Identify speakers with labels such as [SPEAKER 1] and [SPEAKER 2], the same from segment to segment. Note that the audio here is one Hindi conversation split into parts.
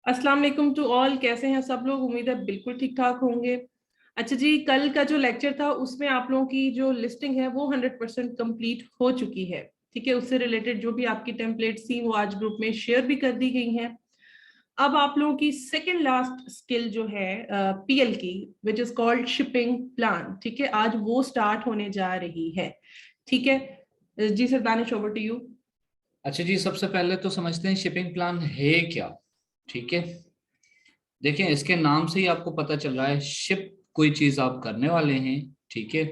[SPEAKER 1] अस्सलाम वालेकुम टू ऑल। कैसे हैं सब लोग? उम्मीद है बिल्कुल ठीक ठाक होंगे। अच्छा जी, कल का जो लेक्चर था उसमें आप लोगों की जो लिस्टिंग है वो 100% कंप्लीट हो चुकी है। ठीक है, उससे रिलेटेड जो भी आपकी टेम्पलेट्स थी वो आज ग्रुप में शेयर भी कर दी गई हैं। अब आप लोगों की सेकेंड लास्ट स्किल जो है पीएल की, which is called shipping plan. ठीक है, आज वो स्टार्ट होने जा रही है। ठीक है जी sir, Danish over to you.
[SPEAKER 2] अच्छा जी, सबसे पहले तो समझते हैं शिपिंग प्लान है क्या। ठीक है, देखें इसके नाम से ही आपको पता चल रहा है शिप कोई चीज आप करने वाले हैं। ठीक है,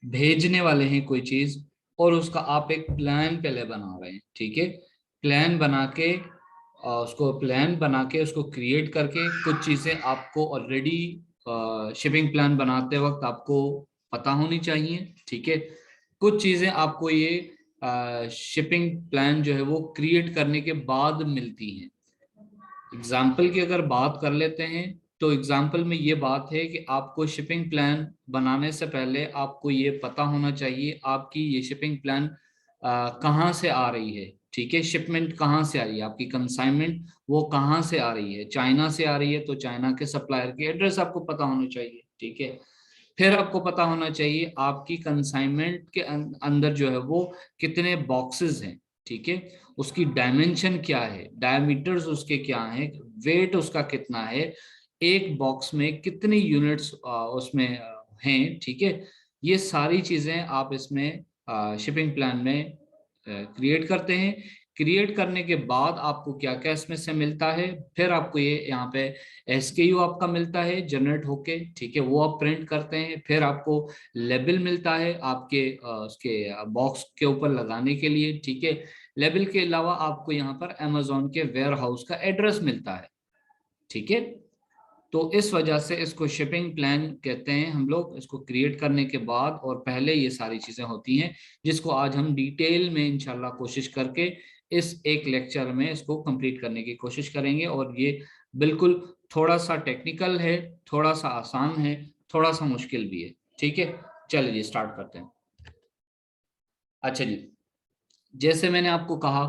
[SPEAKER 2] भेजने वाले हैं कोई चीज, और उसका आप एक प्लान पहले बना रहे हैं। ठीक है, प्लान बना के उसको क्रिएट करके कुछ चीजें आपको ऑलरेडी शिपिंग प्लान बनाते वक्त आपको पता होनी चाहिए। ठीक है, कुछ चीजें आपको ये शिपिंग प्लान जो है वो क्रिएट करने के बाद मिलती हैं। एग्जाम्पल की अगर बात कर लेते हैं तो एग्जाम्पल में ये बात है कि आपको शिपिंग प्लान बनाने से पहले आपको ये पता होना चाहिए आपकी ये शिपिंग प्लान कहाँ से आ रही है। ठीक है, शिपमेंट कहाँ से आ रही है, आपकी कंसाइनमेंट वो कहाँ से आ रही है। चाइना से आ रही है तो चाइना के सप्लायर की एड्रेस आपको पता होना चाहिए। ठीक है, फिर आपको पता होना चाहिए आपकी कंसाइनमेंट के अंदर जो है वो कितने बॉक्सेस हैं। ठीक है, उसकी डायमेंशन क्या है, डायमीटर्स उसके क्या हैं, वेट उसका कितना है, एक बॉक्स में कितनी यूनिट्स उसमें हैं। ठीक है, ये सारी चीजें आप इसमें शिपिंग प्लान में क्रिएट करते हैं। क्रिएट करने के बाद आपको क्या क्या इसमें से मिलता है, फिर आपको ये यहाँ पे एसकेयू आपका मिलता है जनरेट होके। ठीक है, वो आप प्रिंट करते हैं। फिर आपको लेबल मिलता है आपके उसके बॉक्स के ऊपर लगाने के लिए। ठीक है, लेबल के अलावा आपको यहाँ पर अमेजोन के वेयर हाउस का एड्रेस मिलता है। ठीक है, तो इस वजह से इसको शिपिंग प्लान कहते हैं हम लोग, इसको क्रिएट करने के बाद और पहले ये सारी चीजें होती हैं, जिसको आज हम डिटेल में इंशाल्लाह कोशिश करके इस एक लेक्चर में इसको कंप्लीट करने की कोशिश करेंगे। और ये बिल्कुल थोड़ा सा टेक्निकल है, थोड़ा सा आसान है, थोड़ा सा मुश्किल भी है। ठीक है, चलिए जी स्टार्ट करते हैं। अच्छा जी, जैसे मैंने आपको कहा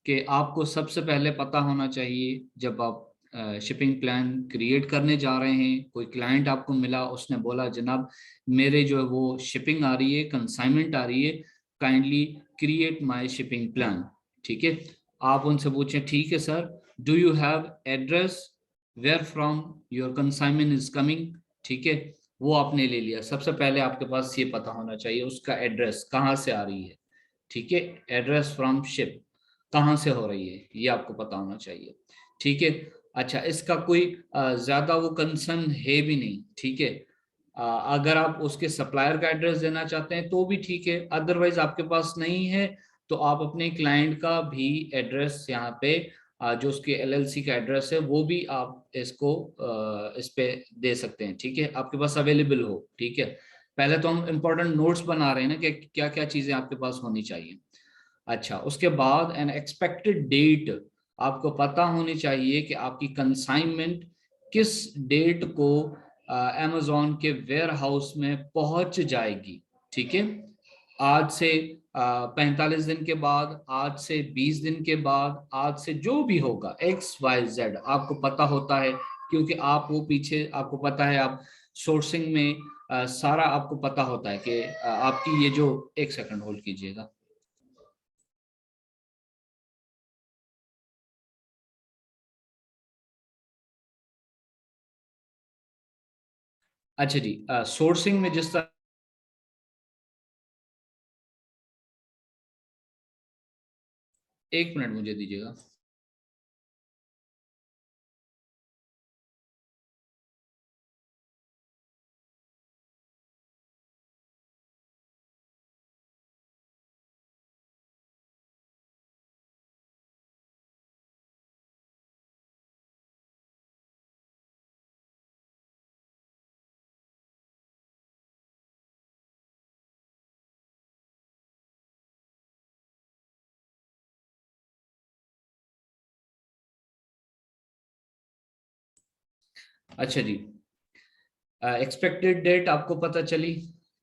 [SPEAKER 2] कि आपको सबसे पहले पता होना चाहिए, जब आप शिपिंग प्लान क्रिएट करने जा रहे हैं, कोई क्लाइंट आपको मिला, उसने बोला जनाब मेरे जो है वो शिपिंग आ रही है, कंसाइनमेंट आ रही है, kindly create my shipping plan. ठीक है, आप उनसे पूछें ठीक है sir, do you have address where from your consignment is coming. ठीक है, वो आपने ले लिया, सबसे पहले आपके पास ये पता होना चाहिए उसका एड्रेस कहाँ से आ रही है। ठीक है, एड्रेस फ्रॉम शिप कहाँ से हो रही है ये आपको पता होना चाहिए। ठीक है, अच्छा इसका कोई ज्यादा वो कंसर्न है भी नहीं। ठीक है, अगर आप उसके सप्लायर का एड्रेस देना चाहते हैं तो भी ठीक है, अदरवाइज आपके पास नहीं है तो आप अपने क्लाइंट का भी एड्रेस यहाँ पे जो उसके एलएलसी का एड्रेस है वो भी आप इसको इस पे दे सकते हैं। ठीक है, आपके पास अवेलेबल हो। ठीक है, पहले तो हम इंपॉर्टेंट नोट्स बना रहे हैं ना कि क्या क्या चीजें आपके पास होनी चाहिए। अच्छा, उसके बाद एन एक्सपेक्टेड डेट, आपको पता होनी चाहिए कि आपकी कंसाइनमेंट किस डेट को अमेजोन के वेयर हाउस में पहुंच जाएगी। ठीक है, आज से 45 दिन के बाद, आज से 20 दिन के बाद, आज से जो भी होगा XYZ आपको पता होता है, क्योंकि आप वो पीछे आपको पता है, आप सोर्सिंग में सारा आपको पता होता है कि आपकी ये जो, एक सेकंड होल्ड कीजिएगा। अच्छा जी, सोर्सिंग में जिस तरह, एक मिनट मुझे दीजिएगा। अच्छा जी, एक्सपेक्टेड डेट आपको पता चली,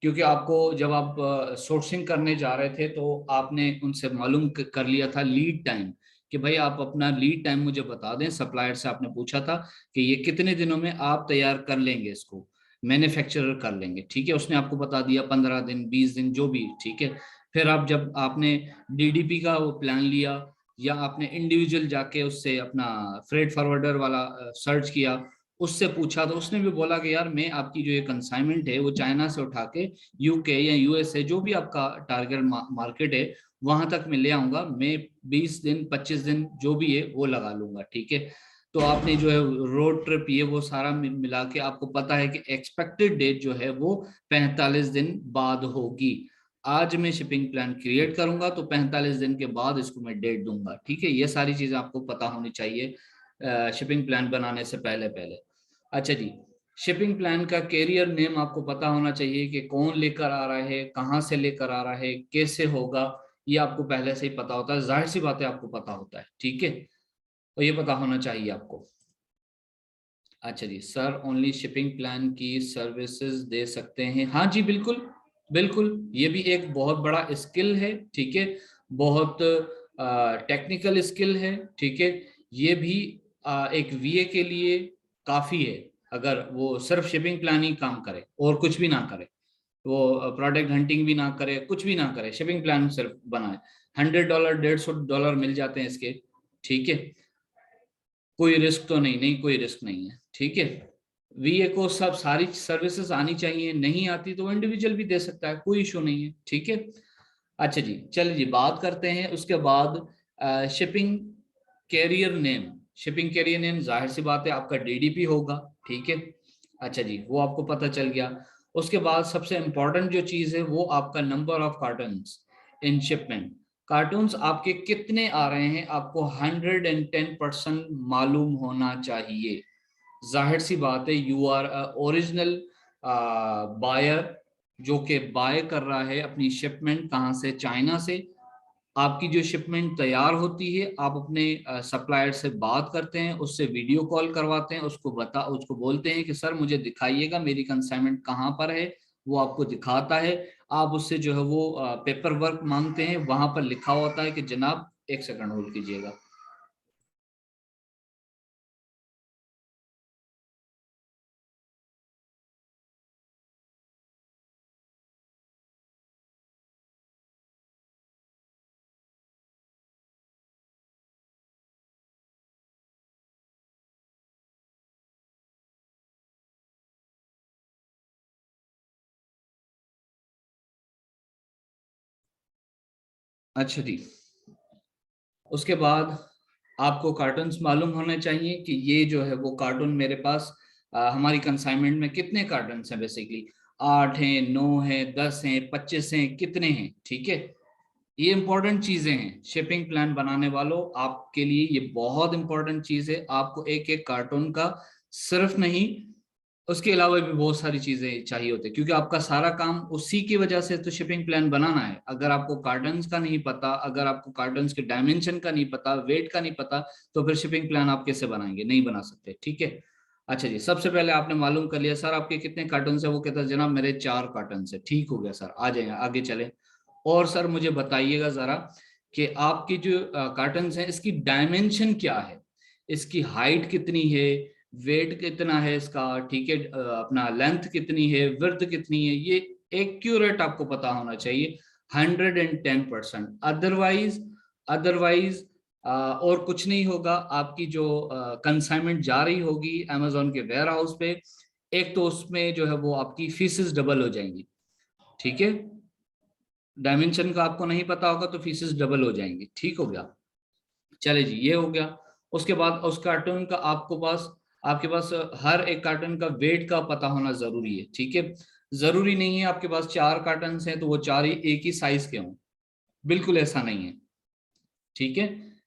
[SPEAKER 2] क्योंकि आपको जब आप सोर्सिंग करने जा रहे थे तो आपने उनसे मालूम कर लिया था लीड टाइम कि भाई आप अपना लीड टाइम मुझे बता दें। सप्लायर से आपने पूछा था कि ये कितने दिनों में आप तैयार कर लेंगे, इसको मैन्युफैक्चरर कर लेंगे, ठीक है। उसने आपको बता दिया 15 दिन 20 दिन जो भी, ठीक है। फिर आप जब आपने डीडीपी का वो प्लान लिया, या आपने इंडिविजुअल जाके उससे अपना फ्रेट फॉरवर्डर वाला सर्च किया, उससे पूछा, तो उसने भी बोला कि यार मैं आपकी जो ये कंसाइनमेंट है वो चाइना से उठा के यूके या यूएसए जो भी आपका टारगेट मार्केट है वहां तक मैं ले आऊंगा, मैं 20 दिन 25 दिन जो भी है वो लगा लूंगा, ठीक है। तो आपने जो है रोड ट्रिप ये वो सारा मिला के आपको पता है कि एक्सपेक्टेड डेट जो है वो 45 दिन बाद होगी। आज मैं शिपिंग प्लान क्रिएट करूंगा तो 45 दिन के बाद इसको मैं डेट दूंगा, ठीक है। ये सारी चीजें आपको पता होनी चाहिए शिपिंग प्लान बनाने से पहले पहले। अच्छा जी, शिपिंग प्लान का कैरियर नेम आपको पता होना चाहिए कि कौन लेकर आ रहा है, कहाँ से लेकर आ रहा है, कैसे होगा, ये आपको पहले से ही पता होता है। जाहिर सी बात है आपको पता होता है, ठीक है। तो ये पता होना चाहिए आपको। अच्छा जी, सर ओनली शिपिंग प्लान की सर्विसेज दे सकते हैं? हाँ जी बिल्कुल बिल्कुल, ये भी एक बहुत बड़ा स्किल है, ठीक है। बहुत टेक्निकल स्किल है, ठीक है। ये भी एक वीए के लिए काफी है, अगर वो सिर्फ शिपिंग प्लान ही काम करे और कुछ भी ना करे, वो प्रोडक्ट हंटिंग भी ना करे, कुछ भी ना करे, शिपिंग प्लान सिर्फ बनाए, $100 $150 मिल जाते हैं इसके, ठीक है। कोई रिस्क तो नहीं, नहीं कोई रिस्क नहीं है, ठीक है। वीए को सब सारी सर्विसेज आनी चाहिए, नहीं आती तो इंडिविजुअल भी दे सकता है, कोई इशू नहीं है, ठीक है। अच्छा जी, चलिए जी बात करते हैं उसके बाद shipping carrier name. Shipping carrier name जाहिर सी बात है आपका डीडीपी होगा, ठीक है। अच्छा जी, वो आपको पता चल गया। उसके बाद सबसे इंपॉर्टेंट जो चीज है वो आपका number of cottons in shipment. Cartoons आपके कितने आ रहे हैं आपको 110% मालूम होना चाहिए। जाहिर सी बात है, यू आर ओरिजिनल बायर, जो कि बाय कर रहा है अपनी शिपमेंट कहाँ से, चाइना से। आपकी जो शिपमेंट तैयार होती है आप अपने सप्लायर से बात करते हैं, उससे वीडियो कॉल करवाते हैं, उसको बोलते हैं कि सर मुझे दिखाइएगा मेरी कंसाइनमेंट कहाँ पर है, वो आपको दिखाता है। आप उससे जो है वो पेपर वर्क मांगते हैं, वहां पर लिखा होता है कि जनाब एक सेकंड होल्ड कीजिएगा। अच्छा जी, उसके बाद आपको कार्टून्स मालूम होने चाहिए कि ये जो है वो कार्टून मेरे पास हमारी कंसाइनमेंट में कितने कार्टून्स हैं। बेसिकली 8 हैं, 9 हैं, 10 हैं, 25 हैं, कितने हैं, ठीक है। ये इंपॉर्टेंट चीजें हैं शिपिंग प्लान बनाने वालों, आपके लिए ये बहुत इंपॉर्टेंट चीज है। आपको एक एक कार्टून का सिर्फ नहीं, उसके अलावा भी बहुत सारी चीजें चाहिए होती है, क्योंकि आपका सारा काम उसी की वजह से तो शिपिंग प्लान बनाना है। अगर आपको कार्टन्स का नहीं पता, अगर आपको कार्टन्स के डायमेंशन का नहीं पता, वेट का नहीं पता, तो फिर शिपिंग प्लान आप कैसे बनाएंगे, नहीं बना सकते, ठीक है। अच्छा जी, सबसे पहले आपने मालूम कर लिया सर आपके कितने कार्टन है, वो कहता है जनाब मेरे 4 कार्टन है, ठीक हो गया सर, आ जाएंगे आगे चले। और सर मुझे बताइएगा जरा कि आपकी जो कार्टन है इसकी डायमेंशन क्या है, इसकी हाइट कितनी है, वेट कितना है इसका, ठीक है। अपना लेंथ कितनी है, विड्थ कितनी है, ये एक्यूरेट आपको पता होना चाहिए 110%। अदरवाइज और कुछ नहीं होगा। आपकी जो कंसाइनमेंट जा रही होगी अमेजोन के वेयर हाउस पे, एक तो उसमें जो है वो आपकी फीसेस डबल हो जाएंगी, ठीक है। डायमेंशन का आपको नहीं पता होगा तो फीसेस डबल हो जाएंगी, ठीक हो गया। चले जी, ये हो गया। उसके बाद उस कार्टून का आपके पास हर एक कार्टून का वेट का पता होना जरूरी है, ठीक है। जरूरी नहीं है आपके पास 4 कार्टन हैं तो वो 4 ही एक ही साइज के हों, बिल्कुल ऐसा नहीं है, ठीक है।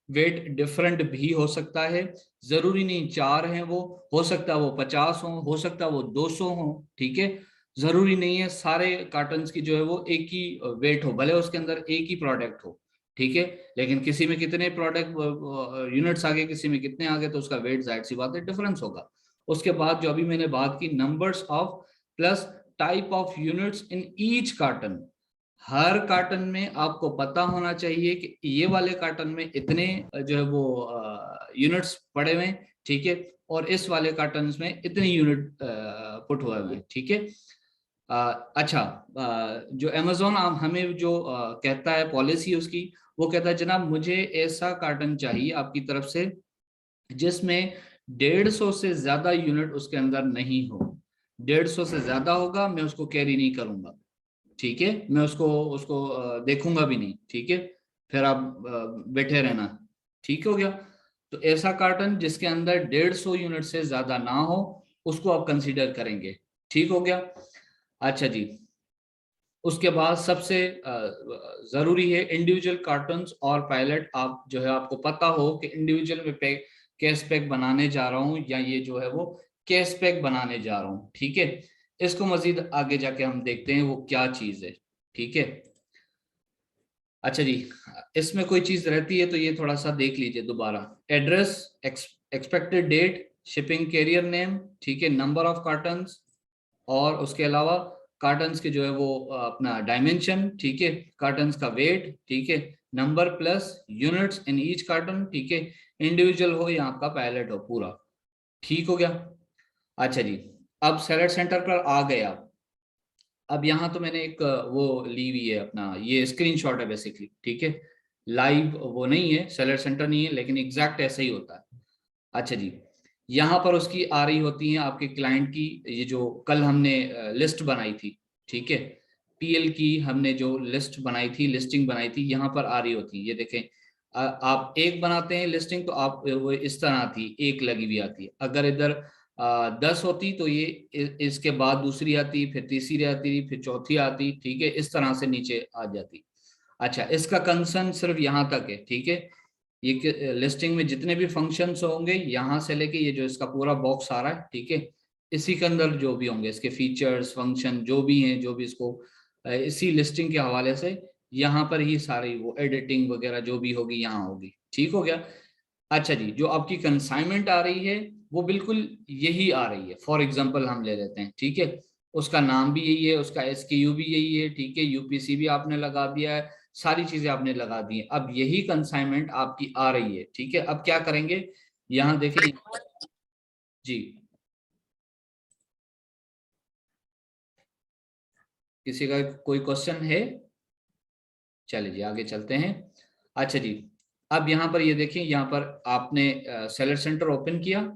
[SPEAKER 2] वेट डिफरेंट भी हो सकता है, जरूरी नहीं 4 हैं वो, हो सकता है वो 50 हो सकता है वो 200 हो, ठीक है। जरूरी नहीं है सारे कार्टन्स की जो है वो एक ही वेट हो, भले उसके अंदर एक ही प्रोडक्ट हो, ठीक है। लेकिन किसी में कितने प्रोडक्ट यूनिट्स आ गए, किसी में कितने आ गए, तो उसका वेट जाहिर सी बात है डिफरेंस होगा। उसके बाद जो अभी मैंने बात की numbers of plus type of units in each carton, her carton में आपको पता होना चाहिए कि ये वाले कार्टन में इतने जो है वो यूनिट्स पड़े हुए हैं, ठीक है, और इस वाले कार्टन में इतने यूनिट पुट हुए हुए हैं, ठीक है। अच्छा, जो अमेजोन हमें जो कहता है पॉलिसी उसकी, वो कहता है जनाब मुझे ऐसा कार्टन चाहिए आपकी तरफ से जिसमें 150 से ज्यादा यूनिट उसके अंदर नहीं हो। 150 से ज्यादा होगा मैं उसको कैरी नहीं करूंगा, ठीक है, मैं उसको उसको देखूंगा भी नहीं, ठीक है, फिर आप बैठे रहना, ठीक हो गया। तो ऐसा कार्टन जिसके अंदर 150 यूनिट से ज्यादा ना हो उसको आप कंसीडर करेंगे, ठीक हो गया। अच्छा जी, उसके बाद सबसे जरूरी है इंडिविजुअल कार्टन्स और पायलट। आप जो है आपको पता हो कि इंडिविजुअल में पैक कैश पैक बनाने जा रहा हूँ या ये जो है वो कैश पैक बनाने जा रहा हूँ, ठीक है। इसको मजीद आगे जाके हम देखते हैं वो क्या चीज है, ठीक है। अच्छा जी, इसमें कोई चीज रहती है तो ये थोड़ा सा देख लीजिए दोबारा। Address, expected date, shipping carrier name, ठीक है, नंबर ऑफ कार्टन्स, और उसके अलावा कार्टन्स के जो है वो अपना डायमेंशन, ठीक है, कार्टन्स का वेट, ठीक है, number plus units in each carton, ठीक है, इंडिविजुअल हो या आपका पायलट हो पूरा, ठीक हो गया। अच्छा जी, अब सेलेक्ट सेंटर पर आ गए आप। अब यहाँ तो मैंने एक वो ली हुई है अपना, ये स्क्रीनशॉट है बेसिकली, ठीक है, लाइव वो नहीं है, सेलर सेंटर नहीं है, लेकिन एग्जैक्ट ऐसा ही होता है। अच्छा जी, यहाँ पर उसकी आ रही होती है आपके क्लाइंट की, ये जो कल हमने लिस्ट बनाई थी, ठीक है, पीएल की हमने जो लिस्ट बनाई थी, लिस्टिंग बनाई थी, यहाँ पर आ रही होती है, ये देखें। आप एक बनाते हैं लिस्टिंग तो आप वो इस तरह आती है, एक लगी हुई आती है। अगर इधर 10 होती तो ये इसके बाद दूसरी आती, फिर तीसरी आती, फिर चौथी आती, ठीक है, इस तरह से नीचे आ जाती। अच्छा, इसका कंसर्न सिर्फ यहाँ तक है, ठीक है, ये लिस्टिंग में जितने भी फंक्शंस होंगे यहाँ से लेके ये जो इसका पूरा बॉक्स आ रहा है, ठीक है, इसी के अंदर जो भी होंगे इसके फीचर्स फंक्शन जो भी हैं, जो भी इसको इसी लिस्टिंग के हवाले से यहाँ पर ही सारी वो एडिटिंग वगैरह जो भी होगी यहाँ होगी, ठीक हो गया। अच्छा जी, जो आपकी कंसाइनमेंट आ रही है वो बिल्कुल यही आ रही है। फॉर एग्जांपल हम ले लेते हैं, ठीक है, उसका नाम भी यही है, उसका एसकेयू भी यही है, ठीक है, यूपीसी भी आपने लगा दिया है, सारी चीजें आपने लगा दी हैं। अब यही कंसाइनमेंट आपकी आ रही है, ठीक है। अब क्या करेंगे, यहाँ देखें जी, किसी का कोई क्वेश्चन है? चलिए जी आगे चलते हैं। अच्छा जी, अब यहाँ पर ये देखिए, यहाँ पर आपने सेलर सेंटर ओपन किया।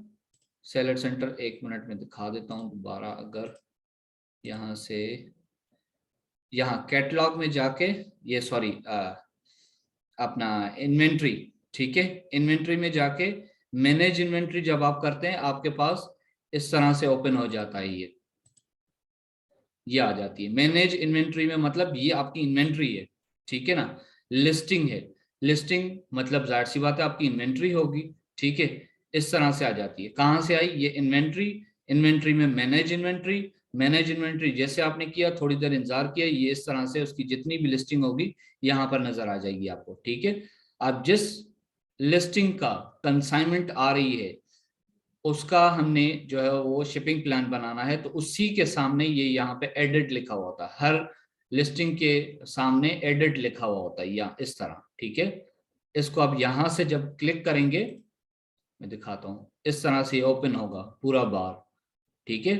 [SPEAKER 2] सेलर सेंटर एक मिनट में दिखा देता हूँ दोबारा। अगर यहाँ से यहाँ कैटलॉग में जाके, ये सॉरी अपना इन्वेंट्री, ठीक है, इन्वेंट्री में जाके मैनेज इन्वेंट्री जब आप करते हैं आपके पास इस तरह से ओपन हो जाता है, ये आ जाती है मैनेज इन्वेंट्री में, मतलब ये आपकी इन्वेंट्री है, ठीक है ना। लिस्टिंग है, लिस्टिंग मतलब जाहिर सी बात है आपकी इन्वेंट्री होगी, ठीक है, इस तरह से आ जाती है। कहाँ से आई ये इन्वेंट्री, इन्वेंट्री में मैनेज इन्वेंट्री, मैनेज इन्वेंट्री जैसे आपने किया, थोड़ी देर इंतजार किया, ये इस तरह से उसकी जितनी भी लिस्टिंग होगी यहाँ पर नजर आ जाएगी आपको, ठीक है। अब जिस लिस्टिंग का कंसाइनमेंट आ रही है उसका हमने जो है वो शिपिंग प्लान बनाना है, तो उसी के सामने ये यहाँ पे एडिट लिखा हुआ होता है, हर लिस्टिंग के सामने एडिट लिखा हुआ होता है या इस तरह, ठीक है। इसको अब यहाँ से जब क्लिक करेंगे, मैं दिखाता हूँ, इस तरह से ओपन होगा पूरा बार, ठीक है।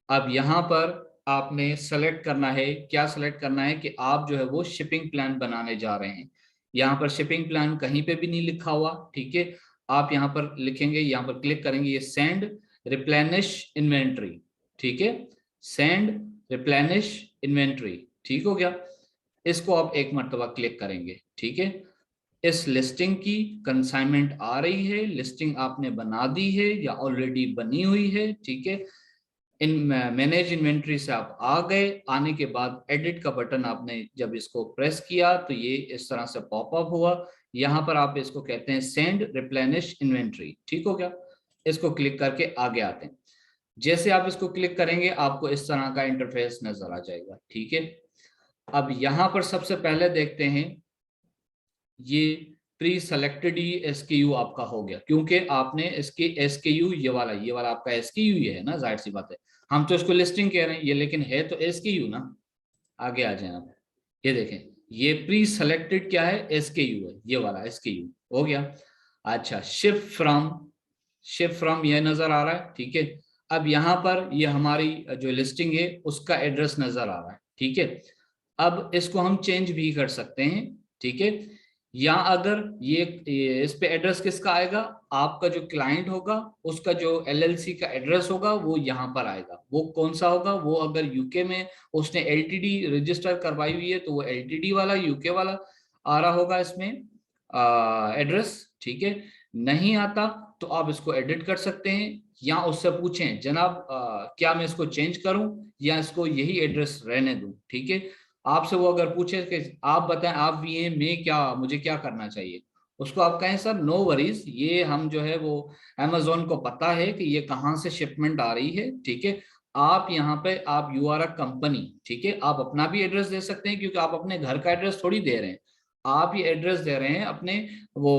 [SPEAKER 2] अब यहाँ पर आपने सेलेक्ट करना है, क्या सेलेक्ट करना है कि आप जो है वो शिपिंग प्लान बनाने जा रहे हैं। यहाँ पर शिपिंग प्लान कहीं पे भी नहीं लिखा हुआ, ठीक है, आप यहाँ पर लिखेंगे, यहाँ पर क्लिक करेंगे, ये सेंड रिप्लेनिश इन्वेंट्री, ठीक है, सेंड रिप्लेनिश इन्वेंट्री, ठीक हो गया। इसको आप एक मरतबा क्लिक करेंगे, ठीक है। इस लिस्टिंग की कंसाइनमेंट आ रही है, लिस्टिंग आपने बना दी है या ऑलरेडी बनी हुई है, ठीक है। इन मैनेज इन्वेंट्री से आप आ गए, आने के बाद एडिट का बटन आपने जब इसको प्रेस किया तो ये इस तरह से पॉपअप हुआ। यहाँ पर आप इसको कहते हैं सेंड रिप्लेनिश इन्वेंट्री, ठीक हो गया। इसको क्लिक करके आगे आते हैं। जैसे आप इसको क्लिक करेंगे आपको इस तरह का इंटरफेस नजर आ जाएगा, ठीक है। अब यहाँ पर सबसे पहले देखते हैं, ये प्री सेलेक्टेड ही एसकेयू आपका हो गया, क्योंकि आपने इसके एसकेयू ये वाला आपका एसकेयू ही है ना, जाहिर सी बात है। हम तो इसको लिस्टिंग कह रहे हैं ये, लेकिन है तो एसकेयू ना। आगे आ जाए आप, ये देखें, ये प्री सेलेक्टेड क्या है, SKU है, ये वाला SKU हो गया। अच्छा, शिप फ्रॉम ये नजर आ रहा है, ठीक है। अब यहाँ पर ये हमारी जो लिस्टिंग है उसका एड्रेस नजर आ रहा है, ठीक है। अब इसको हम चेंज भी कर सकते हैं, ठीक है। या अगर ये इस पे एड्रेस किसका आएगा, आपका जो क्लाइंट होगा उसका जो LLC का एड्रेस होगा वो यहाँ पर आएगा। वो कौन सा होगा, वो अगर यूके में उसने LTD रजिस्टर करवाई हुई है तो वो LTD वाला यूके वाला आ रहा होगा इसमें एड्रेस, ठीक है। नहीं आता तो आप इसको एडिट कर सकते हैं या उससे पूछें जनाब क्या मैं इसको चेंज करूं या इसको यही एड्रेस रहने दूं, ठीक है। आपसे वो अगर पूछे कि आप बताएं आप भी हैं, मैं क्या, मुझे क्या करना चाहिए, उसको आप कहें सर नो वरीज, ये हम जो है वो अमेजोन को पता है कि ये कहाँ से शिपमेंट आ रही है, ठीक है। आप यहाँ पे आप यू आर अ कंपनी, ठीक है। आप अपना भी एड्रेस दे सकते हैं क्योंकि आप अपने घर का एड्रेस थोड़ी दे रहे हैं, आप ये एड्रेस दे रहे हैं अपने वो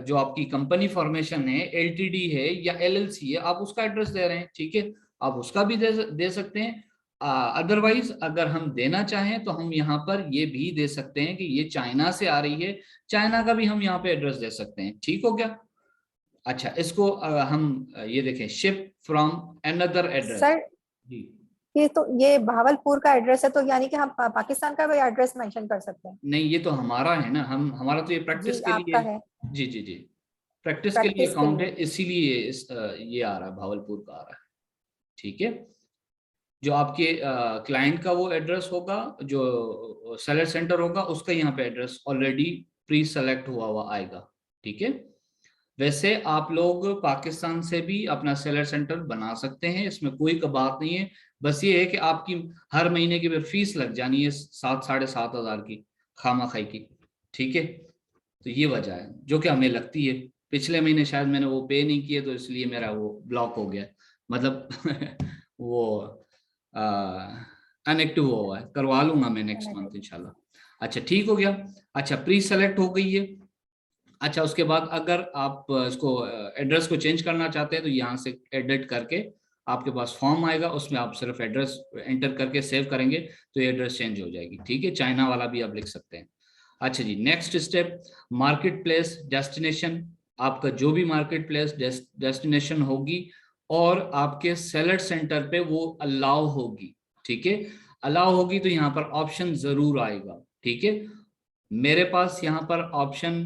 [SPEAKER 2] जो आपकी कंपनी फॉर्मेशन है, LTD है या LLC है, आप उसका एड्रेस दे रहे हैं, ठीक है। आप उसका भी दे सकते हैं। अदरवाइज अगर हम देना चाहें तो हम यहाँ पर ये भी दे सकते हैं कि ये चाइना से आ रही है, चाइना का भी हम यहाँ पे एड्रेस दे सकते हैं, ठीक हो गया। अच्छा, इसको हम ये देखें, ship from another address.
[SPEAKER 3] Sir
[SPEAKER 2] जी
[SPEAKER 3] ये भावलपुर का एड्रेस है, तो यानी कि हम पाकिस्तान का भी एड्रेस मेंशन कर सकते हैं?
[SPEAKER 2] नहीं, ये तो हमारा है ना, हम हमारा तो ये प्रैक्टिस
[SPEAKER 3] जी
[SPEAKER 2] के लिए
[SPEAKER 3] आपका
[SPEAKER 2] है।
[SPEAKER 3] है,
[SPEAKER 2] जी जी जी, प्रैक्टिस के लिए
[SPEAKER 3] प्रैक्टिस के
[SPEAKER 2] अकाउंट है,
[SPEAKER 3] लिए।
[SPEAKER 2] इसीलिए ये आ रहा है, भावलपुर का आ रहा है, ठीक है। जो आपके क्लाइंट का वो एड्रेस होगा, जो सेलर सेंटर होगा उसका यहाँ पे एड्रेस ऑलरेडी प्री सेलेक्ट हुआ हुआ आएगा, ठीक है। वैसे आप लोग पाकिस्तान से भी अपना सेलर सेंटर बना सकते हैं, इसमें कोई का बात नहीं है। बस ये है कि आपकी हर महीने की फीस लग जानी है 7-7.5 हज़ार की, खामा खाई की, ठीक है। तो ये वजह है जो कि हमें लगती है। पिछले महीने शायद मैंने वो पे नहीं किए तो इसलिए मेरा वो ब्लॉक हो गया, मतलब वो अनएक्टिव हुआ है, करवा लूंगा मैं नेक्स्ट मंथ इंशाल्लाह। अच्छा ठीक हो गया। अच्छा, प्री सेलेक्ट हो गई है। अच्छा, उसके बाद अगर आप इसको एड्रेस को चेंज करना चाहते हैं तो यहाँ से एडिट करके आपके पास फॉर्म आएगा, उसमें आप सिर्फ एड्रेस एंटर करके सेव करेंगे तो ये एड्रेस चेंज हो जाएगी, ठीक है। चाइना वाला भी आप लिख सकते हैं। अच्छा जी, next step, marketplace destination. आपका जो भी मार्केट प्लेस डेस्टिनेशन होगी और आपके सेलर सेंटर पे वो अलाउ होगी, ठीक है। अलाउ होगी तो यहाँ पर ऑप्शन जरूर आएगा, ठीक है। मेरे पास यहाँ पर ऑप्शन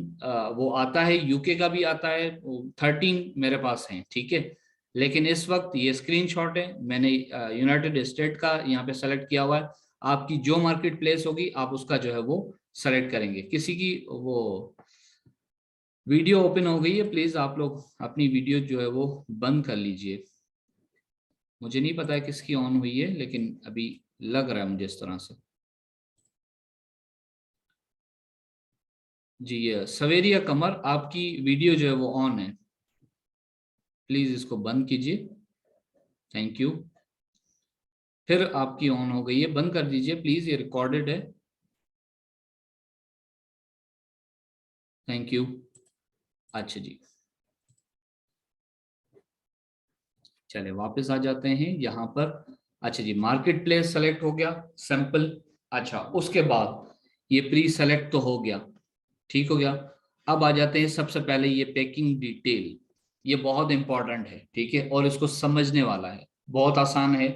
[SPEAKER 2] वो आता है, यूके का भी आता है, 13 मेरे पास है, ठीक है। लेकिन इस वक्त ये स्क्रीनशॉट है, मैंने यूनाइटेड स्टेट का यहाँ पे सेलेक्ट किया हुआ है। आपकी जो मार्केट प्लेस होगी आप उसका जो है वो सेलेक्ट करेंगे। किसी की वो वीडियो ओपन हो गई है, प्लीज आप लोग अपनी वीडियो जो है वो बंद कर लीजिए। मुझे नहीं पता है किसकी ऑन हुई है, लेकिन अभी लग रहा है मुझे इस तरह से। जी, ये सवेरिया कमर, आपकी वीडियो जो है वो ऑन है, प्लीज इसको बंद कीजिए, थैंक यू। फिर आपकी ऑन हो गई है, बंद कर दीजिए प्लीज, ये रिकॉर्डेड है, थैंक यू। अच्छा जी, चले वापस आ जाते हैं यहाँ पर। अच्छा जी, मार्केट प्लेस सेलेक्ट हो गया, सैंपल। अच्छा, उसके बाद ये प्री सेलेक्ट तो हो गया, ठीक हो गया। अब आ जाते हैं सबसे पहले ये पैकिंग डिटेल, ये बहुत इंपॉर्टेंट है, ठीक है, और इसको समझने वाला है, बहुत आसान है।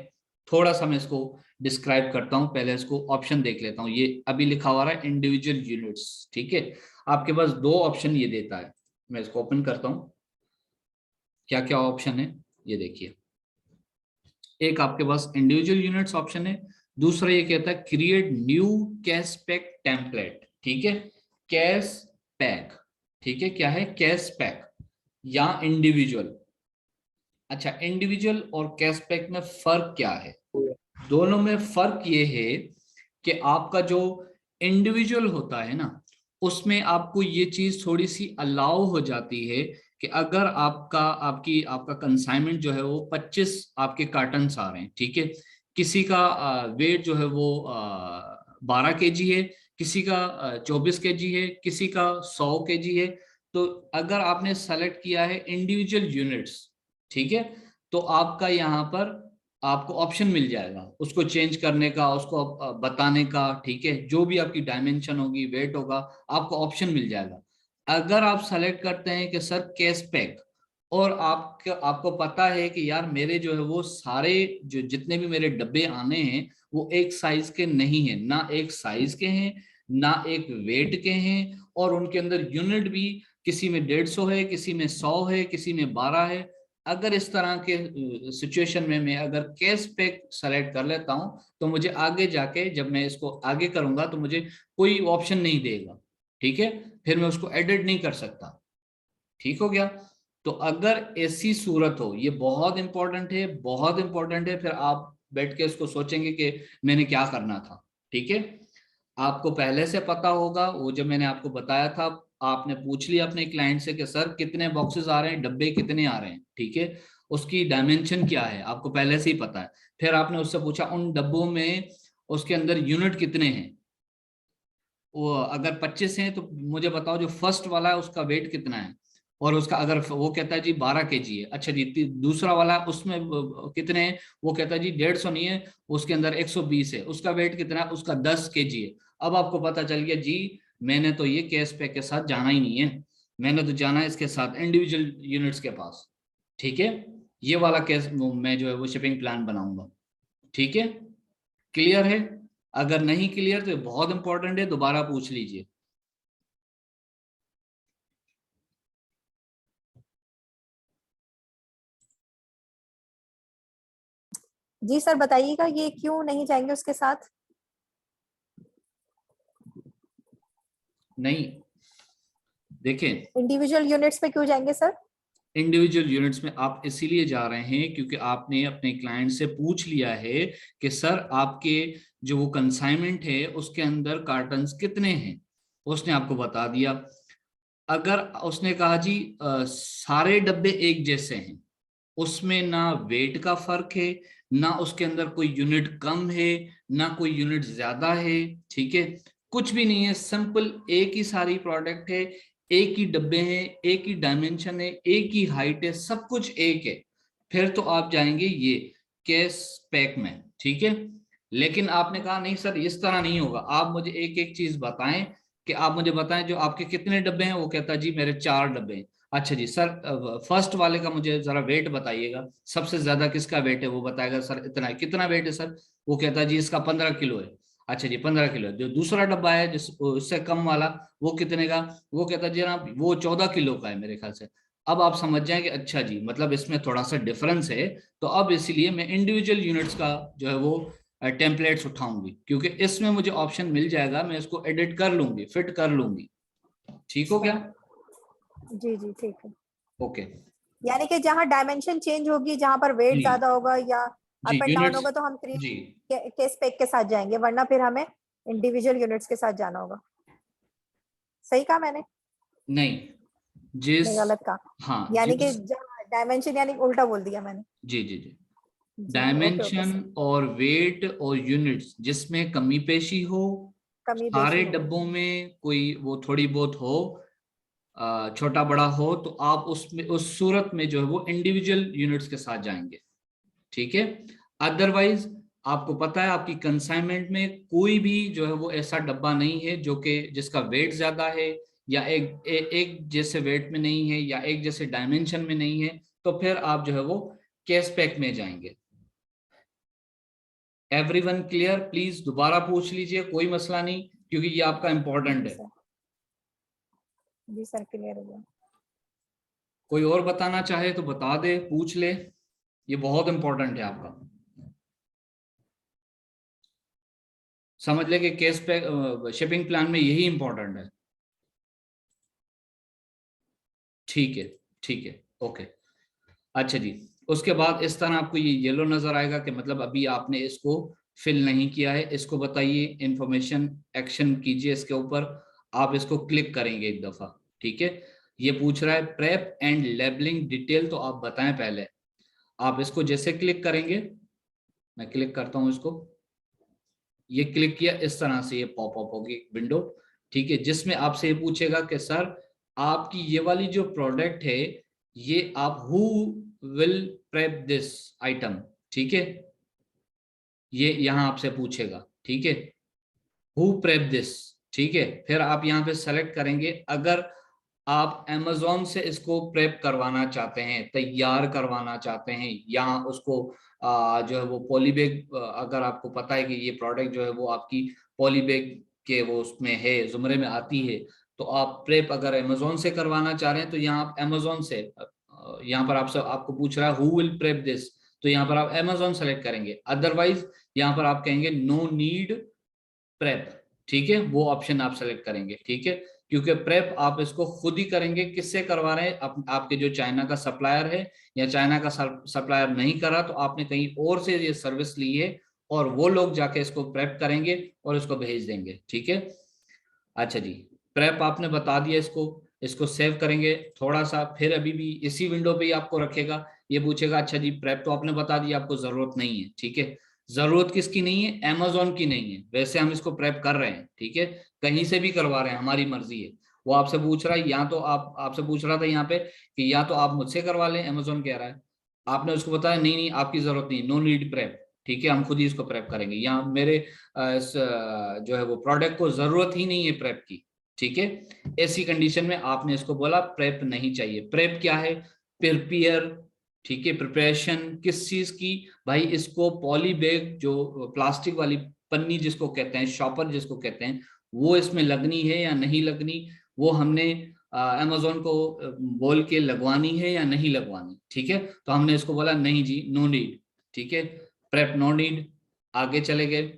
[SPEAKER 2] थोड़ा सा मैं इसको डिस्क्राइब करता हूँ, पहले इसको ऑप्शन देख लेता हूँ। ये अभी लिखा हुआ है इंडिविजुअल यूनिट्स, ठीक है। आपके पास दो ऑप्शन ये देता है, मैं इसको ओपन करता हूँ। क्या क्या ऑप्शन है ये देखिए, एक आपके पास इंडिविजुअल यूनिट्स ऑप्शन है, दूसरा ये कहता है create new cash pack template, ठीक है। कैश पैक, ठीक है, क्या है कैश पैक या इंडिविजुअल। अच्छा, इंडिविजुअल और कैश पैक में फर्क क्या है? दोनों में फर्क ये है कि आपका जो इंडिविजुअल होता है ना, उसमें आपको ये चीज थोड़ी सी अलाउ हो जाती है कि अगर आपका कंसाइनमेंट जो है वो 25 आपके कार्टन आ रहे हैं, ठीक है। किसी का वेट जो है वो 12 kg है, किसी का 24 kg है, किसी का 100 kg है। तो अगर आपने सेलेक्ट किया है इंडिविजुअल यूनिट्स, ठीक है, तो आपका यहाँ पर आपको ऑप्शन मिल जाएगा उसको चेंज करने का, उसको बताने का, ठीक है। जो भी आपकी डायमेंशन होगी, वेट होगा, आपको ऑप्शन मिल जाएगा। अगर आप सेलेक्ट करते हैं कि सर केस पैक, और आपको पता है कि यार मेरे जो है वो सारे जो जितने भी मेरे डब्बे आने हैं वो एक साइज के नहीं है, ना एक साइज के हैं ना एक वेट के हैं, और उनके अंदर यूनिट भी किसी में 150 है, किसी में 100 है, किसी में 12 है। अगर इस तरह के सिचुएशन में मैं अगर केस पैक सेलेक्ट कर लेता हूं तो मुझे आगे जाके जब मैं इसको आगे करूंगा तो मुझे कोई ऑप्शन नहीं देगा, ठीक है। फिर मैं उसको एडिट नहीं कर सकता, ठीक हो गया। तो अगर ऐसी सूरत हो, ये बहुत इंपॉर्टेंट है, बहुत इंपॉर्टेंट है, फिर आप बैठ के इसको सोचेंगे कि मैंने क्या करना था, ठीक है। आपको पहले से पता होगा, वो जब मैंने आपको बताया था, आपने पूछ लिया अपने क्लाइंट से कि सर कितने बॉक्सेस आ रहे हैं, डब्बे कितने आ रहे हैं, ठीक है। उसकी डायमेंशन क्या है आपको पहले से ही पता है। फिर आपने उससे पूछा उन डब्बों में उसके अंदर यूनिट कितने हैं, वो अगर 25 हैं तो मुझे बताओ जो फर्स्ट वाला है उसका वेट कितना है, और उसका अगर वो कहता है जी 12 kg है, अच्छा जी दूसरा वाला उसमें कितने हैं, वो कहता है जी 150 नहीं है, उसके अंदर 120 है, उसका वेट कितना है, उसका 10 kg है। अब आपको पता चल गया जी मैंने तो ये केस पैक के साथ जाना ही नहीं है, मैंने तो जाना है इसके साथ इंडिविजुअल यूनिट्स के पास, ठीक है। ये वाला केस मैं जो है वो शिपिंग प्लान बनाऊंगा, ठीक है। क्लियर है? अगर नहीं क्लियर तो बहुत इंपॉर्टेंट है, दोबारा पूछ लीजिए।
[SPEAKER 3] जी सर बताइएगा, ये क्यों नहीं जाएंगे उसके साथ?
[SPEAKER 2] नहीं, देखें,
[SPEAKER 3] इंडिविजुअल यूनिट्स पे क्यों जाएंगे सर?
[SPEAKER 2] इंडिविजुअल यूनिट्स में आप इसीलिए जा रहे हैं क्योंकि आपने अपने क्लाइंट से पूछ लिया है कि सर आपके जो वो कंसाइनमेंट है उसके अंदर कार्टन्स कितने हैं, उसने आपको बता दिया। अगर उसने कहा जी सारे डब्बे एक जैसे हैं, उसमें ना वेट का फर्क है, ना उसके अंदर कोई यूनिट कम है, ना कोई यूनिट ज्यादा है, ठीक है, कुछ भी नहीं है, सिंपल एक ही सारी प्रोडक्ट है, एक ही डब्बे हैं, एक ही डायमेंशन है, एक ही हाइट है, सब कुछ एक है, फिर तो आप जाएंगे ये केस पैक में, ठीक है। लेकिन आपने कहा नहीं सर इस तरह नहीं होगा, आप मुझे एक एक चीज बताएं, कि आप मुझे बताएं जो आपके कितने डब्बे हैं, वो कहता जी मेरे 4 डब्बे हैं। अच्छा जी सर फर्स्ट वाले का मुझे जरा वेट बताइएगा, सबसे ज्यादा किसका वेट है, वो बताएगा सर इतना है, कितना वेट है सर, वो कहता है जी इसका 15 किलो है। अच्छा जी 15 किलो है। जो दूसरा डब्बा है जिस उससे कम वाला, वो कितने का, वो कहता है जी ना वो 14 किलो का है मेरे ख्याल से। अब आप समझ जाएं कि अच्छा जी मतलब इसमें थोड़ा सा डिफरेंस है, तो अब इसलिए मैं इंडिविजुअल यूनिट्स का जो है वो टेम्पलेट्स उठाऊंगी, क्योंकि इसमें मुझे ऑप्शन मिल जाएगा, मैं इसको एडिट कर लूंगी, फिट कर लूंगी, ठीक हो गया।
[SPEAKER 3] जी जी ठीक है।
[SPEAKER 2] ओके
[SPEAKER 3] यानी कि जहाँ डायमेंशन चेंज होगी, जहाँ पर वेट
[SPEAKER 2] जी
[SPEAKER 3] ज्यादा होगा या
[SPEAKER 2] जी
[SPEAKER 3] अप एंड डाउन
[SPEAKER 2] यूनिट्स
[SPEAKER 3] होगा, तो हम थ्री
[SPEAKER 2] जी
[SPEAKER 3] केस पैक के साथ जाएंगे, वरना फिर हमें इंडिविजुअल यूनिट्स के साथ जाना होगा। सही कहा मैंने?
[SPEAKER 2] नहीं जिस
[SPEAKER 3] नहीं गलत कहा?
[SPEAKER 2] हाँ
[SPEAKER 3] यानी कि
[SPEAKER 2] जिस
[SPEAKER 3] डायमेंशन, यानी उल्टा बोल दिया मैंने।
[SPEAKER 2] जी जी जी
[SPEAKER 3] जी ओके ओके
[SPEAKER 2] डायमेंशन
[SPEAKER 3] सर।
[SPEAKER 2] और वेट और यूनिट्स जिसमें कमी पेशी हो,
[SPEAKER 3] कमी बेशी
[SPEAKER 2] सारे
[SPEAKER 3] हो।
[SPEAKER 2] डब्बों में कोई वो थोड़ी बहुत हो, छोटा बड़ा हो, तो आप उसमें उस सूरत में जो है वो इंडिविजुअल यूनिट्स के साथ जाएंगे, ठीक है। अदरवाइज आपको पता है आपकी कंसाइनमेंट में कोई भी जो है वो ऐसा डब्बा नहीं है जो कि जिसका वेट ज्यादा है, या एक जैसे वेट में नहीं है, या एक जैसे डायमेंशन में नहीं है, तो फिर आप जो है वो केस पैक में जाएंगे। Everyone clear? प्लीज दोबारा पूछ लीजिए, कोई मसला नहीं, क्योंकि ये आपका इंपॉर्टेंट है।
[SPEAKER 3] जी सर क्लियर हो गया।
[SPEAKER 2] कोई और बताना चाहे तो बता दे, पूछ ले, ये बहुत इंपॉर्टेंट है आपका। समझ ले कि केस पैक शिपिंग प्लान में यही इंपॉर्टेंट है, ठीक है, ठीक है, ओके। अच्छा जी, उसके बाद इस तरह आपको ये येलो नजर आएगा कि मतलब अभी आपने इसको फिल नहीं किया है, इसको बताइए, इंफॉर्मेशन एक्शन कीजिए इसके ऊपर, आप इसको क्लिक करेंगे एक दफा, ठीक है। ये पूछ रहा है प्रेप एंड लेबलिंग डिटेल, तो आप बताएं पहले। आप इसको जैसे क्लिक करेंगे, मैं क्लिक करता हूं इसको, ये क्लिक किया, इस तरह से ये पॉप अप होगी विंडो, ठीक है, जिसमें आपसे ये पूछेगा कि सर आपकी ये वाली जो प्रोडक्ट है, ये आप who will prep this item, ठीक है। ये यहाँ आपसे पूछेगा, ठीक है, हु प्रेप दिस, ठीक है। फिर आप यहाँ पे सेलेक्ट करेंगे, अगर आप Amazon से इसको प्रेप करवाना चाहते हैं, तैयार करवाना चाहते हैं, या उसको जो है वो पॉलीबैग, अगर आपको पता है कि ये प्रोडक्ट जो है वो आपकी पॉलीबैग के वो उसमें है, जुमरे में आती है, तो आप प्रेप अगर Amazon से करवाना चाह रहे हैं तो यहाँ आप Amazon से, यहाँ पर आपको पूछ रहा है हु विल प्रेप दिस, तो यहाँ पर आप Amazon सेलेक्ट करेंगे। अदरवाइज यहाँ पर आप कहेंगे नो नीड प्रेप, ठीक है, वो ऑप्शन आप सेलेक्ट करेंगे, ठीक है। क्योंकि प्रेप आप इसको खुद ही करेंगे, किससे करवा रहे हैं, आपके जो चाइना का सप्लायर है, या चाइना का सप्लायर नहीं करा तो आपने कहीं और से ये सर्विस ली है, और वो लोग जाके इसको प्रेप करेंगे और इसको भेज देंगे, ठीक है। अच्छा जी, प्रेप आपने बता दिया, इसको सेव करेंगे थोड़ा सा, फिर अभी भी इसी विंडो पे ही आपको रखेगा, ये पूछेगा अच्छा जी प्रेप तो आपने बता दिया, आपको जरूरत नहीं है, ठीक है। जरूरत किसकी नहीं है, Amazon की नहीं है, वैसे हम इसको प्रेप कर रहे हैं, ठीक है, कहीं से भी करवा रहे हैं, हमारी मर्जी है। वो आपसे पूछ रहा है, या तो आपसे पूछ रहा था यहाँ पे कि या तो आप मुझसे करवा लें, Amazon कह रहा है, आपने उसको बताया नहीं नहीं आपकी जरूरत नहीं, नो नीड प्रेप, ठीक है, हम खुद ही इसको प्रेप करेंगे, यहाँ मेरे जो है वो प्रोडक्ट को जरूरत ही नहीं है प्रेप की, ठीक है। ऐसी कंडीशन में आपने इसको बोला प्रेप नहीं चाहिए। प्रेप क्या है, प्रिपेयर, ठीक है, प्रिपरेशन किस चीज की, भाई इसको पॉली बैग, जो प्लास्टिक वाली पन्नी जिसको कहते हैं, शॉपर जिसको कहते हैं, वो इसमें लगनी है या नहीं लगनी, वो हमने Amazon को बोल के लगवानी है या नहीं लगवानी, ठीक है। तो हमने इसको बोला नहीं जी, नो नीड, ठीक है, प्रेप नो नीड, आगे चले गए।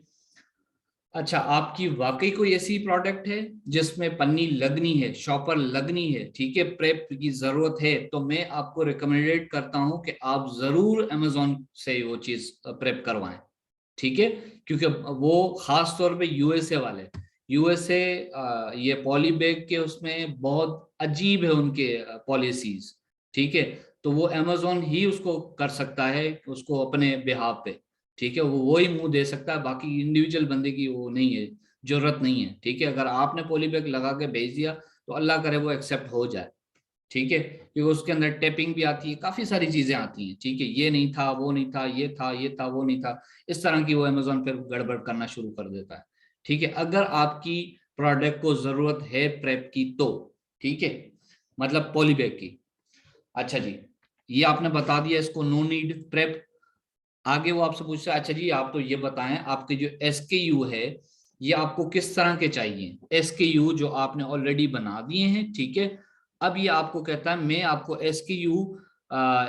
[SPEAKER 2] अच्छा, आपकी वाकई कोई ऐसी प्रोडक्ट है जिसमें पन्नी लगनी है, शॉपर लगनी है, ठीक है, प्रेप की जरूरत है, तो मैं आपको रिकमेंडेड करता हूं कि आप जरूर Amazon से वो चीज प्रेप करवाएं, ठीक है। क्योंकि वो खास तौर पे यूएसए वाले, यूएसए ये पॉली बैग के उसमें बहुत अजीब है उनके पॉलिसीज, ठीक है। तो वो Amazon ही उसको कर सकता है, उसको अपने बिहाफ पे, ठीक है, वो ही मुंह दे सकता है, बाकी इंडिविजुअल बंदे की वो नहीं है, जरूरत नहीं है, ठीक है। अगर आपने पॉली बैग लगा के भेज दिया तो अल्लाह करे वो एक्सेप्ट हो जाए, ठीक है, क्योंकि उसके अंदर टेपिंग भी आती है, काफी सारी चीजें आती हैं, ठीक है, ये नहीं था वो नहीं था, ये था ये था वो नहीं था, इस तरह की वो Amazon फिर गड़बड़ करना शुरू कर देता है, ठीक है। अगर आपकी प्रोडक्ट को जरूरत है प्रेप की तो, ठीक है, मतलब पॉली बैग की। अच्छा जी, ये आपने बता दिया, इसको नो नीड प्रेप। आगे वो आपसे पूछता है अच्छा जी आप तो ये बताएं आपके जो SKU है ये आपको किस तरह के चाहिए, SKU जो आपने ऑलरेडी बना दिए हैं, ठीक है। अब ये आपको कहता है मैं आपको SKU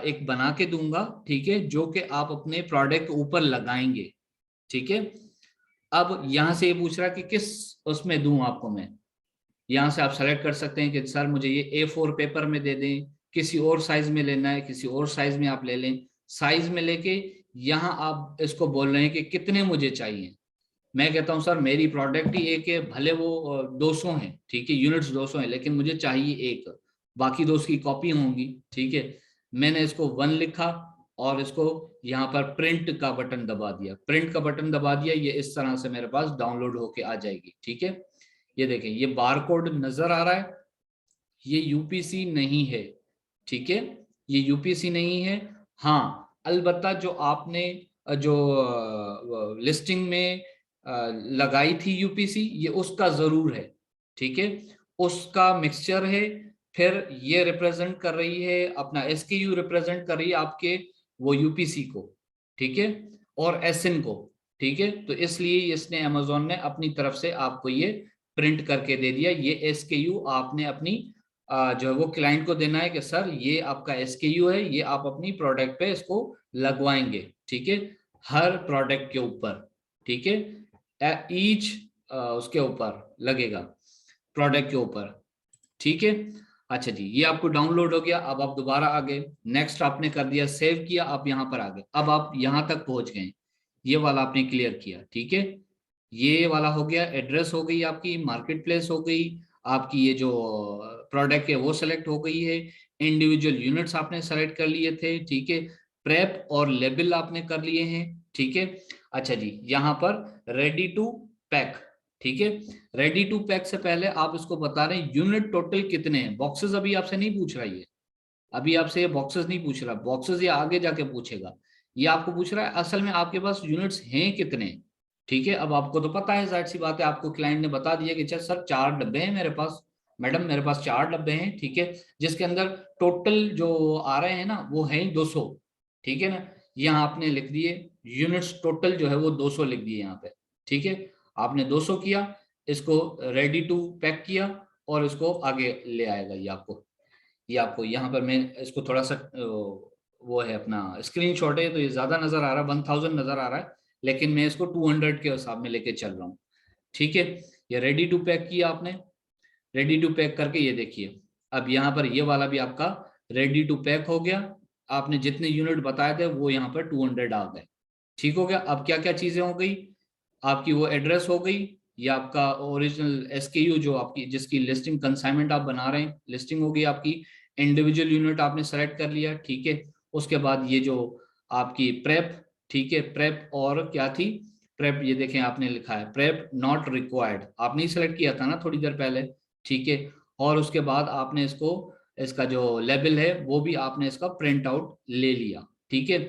[SPEAKER 2] एक बना के दूंगा, ठीक है, जो कि आप अपने प्रोडक्ट के ऊपर लगाएंगे, ठीक है। अब यहाँ से ये पूछ रहा है कि किस उसमें दूं आपको मैं, यहाँ से आप सेलेक्ट कर सकते हैं कि सर मुझे ये A4 पेपर में दे दें, किसी और साइज में लेना है, किसी और साइज में आप ले लें, साइज में लेके यहाँ आप इसको बोल रहे हैं कि कितने मुझे चाहिए। मैं कहता हूँ सर मेरी प्रोडक्ट ही एक है, भले वो 200 है, ठीक है, यूनिट्स 200 है, लेकिन मुझे चाहिए एक, बाकी दो उसकी कॉपी होंगी, ठीक है। मैंने इसको 1 लिखा और इसको यहाँ पर प्रिंट का बटन दबा दिया, प्रिंट का बटन दबा दिया, ये इस तरह से मेरे पास डाउनलोड होके आ जाएगी, ठीक है। ये देखें ये बारकोड नजर आ रहा है, ये यूपीसी नहीं है, ठीक है, ये यूपीसी नहीं है। हाँ अलबत्ता जो आपने जो लिस्टिंग में लगाई थी यूपीसी, ये उसका जरूर है, ठीक है, उसका मिक्सचर है। फिर ये रिप्रेजेंट कर रही है अपना SKU, रिप्रेजेंट कर रही है आपके वो यूपीसी को, ठीक है, और SN को, ठीक है। तो इसलिए इसने Amazon ने अपनी तरफ से आपको ये प्रिंट करके दे दिया, ये SKU आपने अपनी जो है वो क्लाइंट को देना है कि सर ये आपका SKU है, ये आप अपनी प्रोडक्ट पे इसको लगवाएंगे, ठीक है, हर प्रोडक्ट के ऊपर, ठीक है, ईच उसके ऊपर लगेगा, प्रोडक्ट के ऊपर, ठीक है। अच्छा जी, ये आपको डाउनलोड हो गया। अब आप दोबारा आ गए, नेक्स्ट आपने कर दिया, सेव किया, आप यहाँ पर आ गए, अब आप यहाँ तक पहुंच गए, ये वाला आपने क्लियर किया, ठीक है, ये वाला हो गया, एड्रेस हो गई आपकी, मार्केट प्लेस हो गई आपकी, ये जो प्रोडक्ट है वो सेलेक्ट हो गई है, इंडिविजुअल यूनिट्स आपने सेलेक्ट कर लिए थे, ठीक है, प्रेप और लेबल आपने कर लिए हैं, ठीक है। अच्छा जी, यहाँ पर रेडी टू पैक, ठीक है, रेडी टू पैक से पहले आप इसको बता रहे हैं यूनिट टोटल कितने हैं, बॉक्सेस अभी आपसे नहीं पूछ रहा, ये अभी आपसे ये बॉक्सेस नहीं पूछ रहा, बॉक्सेस ये आगे जाके पूछेगा ये आपको पूछ रहा है असल में आपके पास यूनिट्स हैं कितने, ठीक है। अब आपको तो पता है, जाहिर सी बात है, आपको क्लाइंट ने बता दिया कि अच्छा सर 4 डब्बे हैं मेरे पास, मैडम मेरे पास 4 डब्बे हैं, ठीक है, जिसके अंदर टोटल जो आ रहे हैं ना वो है 200, ठीक है ना। यहाँ आपने लिख दिए यूनिट्स टोटल जो है वो 200 लिख दिए यहाँ पे, ठीक है। आपने 200 किया, इसको रेडी टू पैक किया और इसको आगे ले आएगा। ये आपको यहाँ पर मैं इसको थोड़ा सा वो है अपना स्क्रीनशॉट है तो ये ज्यादा नजर आ रहा है, 1000 नजर आ रहा है, लेकिन मैं इसको 200 के हिसाब में लेके चल रहा हूँ, ठीक है। ये रेडी टू पैक किया आपने, रेडी टू पैक करके ये देखिए अब यहाँ पर ये वाला भी आपका रेडी टू पैक हो गया। आपने जितने यूनिट बताए थे वो यहाँ पर 200 आ गए, ठीक हो गया। अब क्या क्या चीजें हो गई, आपकी वो एड्रेस हो गई, ये आपका ओरिजिनल एसकेयू जो आपकी जिसकी लिस्टिंग कंसाइनमेंट आप बना रहे हैं, लिस्टिंग हो गई आपकी। इंडिविजुअल यूनिट आपने सेलेक्ट कर लिया, ठीक है। उसके बाद ये जो आपकी प्रेप, ठीक है, प्रेप और क्या थी, प्रेप ये देखें आपने लिखा है प्रेप नॉट रिक्वायर्ड, आपने ही सेलेक्ट किया था ना थोड़ी देर पहले, ठीक है। और उसके बाद आपने इसको इसका जो लेबल है वो भी आपने इसका प्रिंट आउट ले लिया, ठीक है।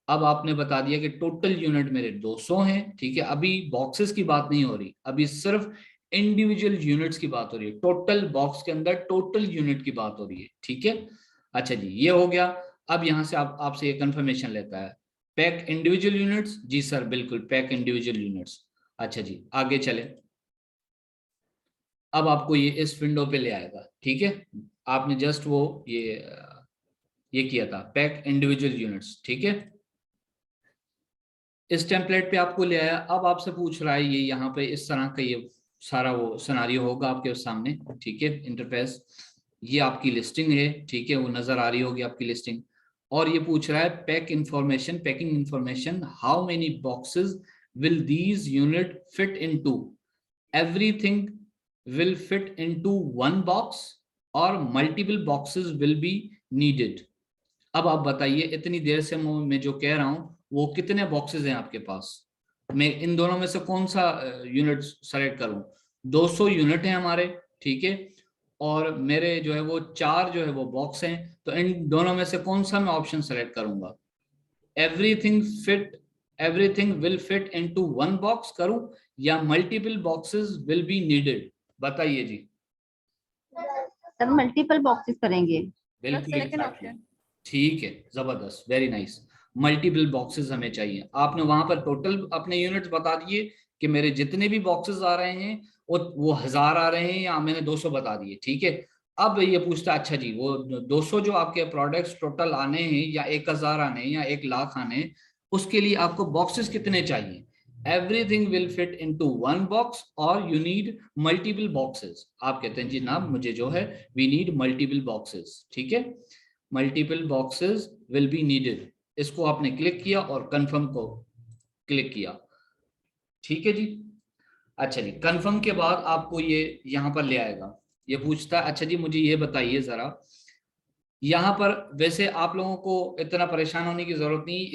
[SPEAKER 2] अब आपने बता दिया कि टोटल यूनिट मेरे 200 हैं, ठीक है। अभी बॉक्सेस की बात नहीं हो रही, अभी सिर्फ इंडिविजुअल यूनिट्स की बात हो रही है, टोटल बॉक्स के अंदर टोटल यूनिट की बात हो रही है, ठीक है। अच्छा जी ये हो गया। अब यहां से आपसे ये कंफर्मेशन लेता है पैक इंडिविजुअल यूनिट्स, जी सर बिल्कुल पैक इंडिविजुअल यूनिट्स। अच्छा जी आगे चले, अब आपको ये इस विंडो पे ले आएगा, ठीक है। आपने जस्ट वो ये किया था पैक इंडिविजुअल यूनिट्स, ठीक है। इस टेम्पलेट पे आपको ले आया। अब आपसे पूछ रहा है ये यहाँ पे इस तरह का ये सारा वो सिनेरियो होगा आपके सामने, ठीक है। इंटरफेस ये आपकी लिस्टिंग है, ठीक है, वो नजर आ रही होगी आपकी लिस्टिंग। और ये पूछ रहा है pack information, packing information, how many boxes will these unit fit into, everything will fit into one box और multiple boxes will be needed. अब आप बताइए इतनी देर से मैं जो कह रहा हूं वो कितने बॉक्सेस हैं आपके पास, मैं इन दोनों में से कौन सा यूनिट सेलेक्ट करूं। 200 यूनिट है हमारे, ठीक है, और मेरे जो है वो 4 जो है वो बॉक्स हैं, तो इन दोनों में से कौन सा मैं ऑप्शन सेलेक्ट करूंगा। Everything will fit into one box करूं या multiple boxes will be needed, बताइए जी।
[SPEAKER 4] तब मल्टीपल बॉक्सेस करेंगे।
[SPEAKER 2] बिल्कुल ठीक है, जबरदस्त, वेरी नाइस। मल्टीपल बॉक्सेस हमें चाहिए। आपने वहां पर टोटल अपने यूनिट्स बता दिए कि मेरे जितने भी बॉक्सेस आ रहे हैं वो 1000 आ रहे हैं या मैंने 200 बता दिए, ठीक है। अब ये पूछता है अच्छा जी वो 200 जो आपके प्रोडक्ट्स टोटल आने हैं या 1000 आने हैं या 1,00,000 आने हैं, उसके लिए आपको बॉक्सेस कितने चाहिए। Everything will fit into one box और यू नीड मल्टीपल बॉक्सेस। आप कहते हैं जी जनाब मुझे जो है वी नीड मल्टीपल बॉक्सेस, ठीक है, multiple boxes will be needed. इसको आपने क्लिक किया और कंफर्म को क्लिक किया, ठीक है जी। अच्छा जी कंफर्म के बाद आपको ये यहाँ पर ले आएगा, ये पूछता है अच्छा जी मुझे ये बताइए जरा, यहाँ पर वैसे आप लोगों को इतना परेशान होने की जरूरत नहीं।